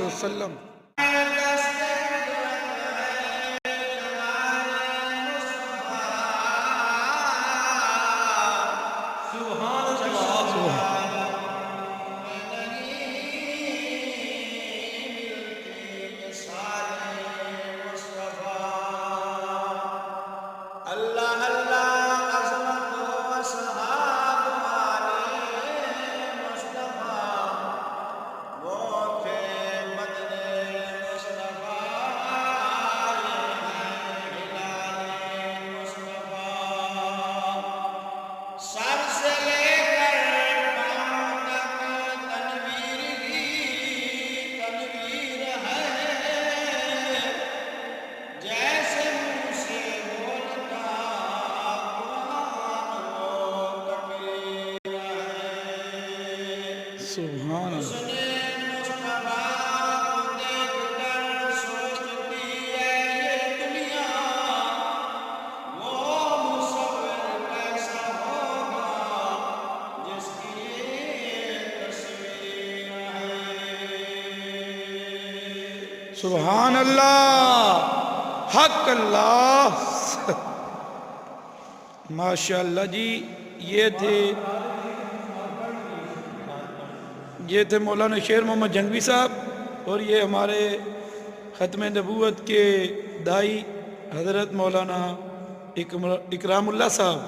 وسلم. سبحان اللہ. سبحان اللہ. حق اللہ. ماشاء اللہ جی. یہ تھے مولانا شیر محمد جنگوی صاحب، اور یہ ہمارے ختم نبوت کے دائی حضرت مولانا اکرام اللہ صاحب.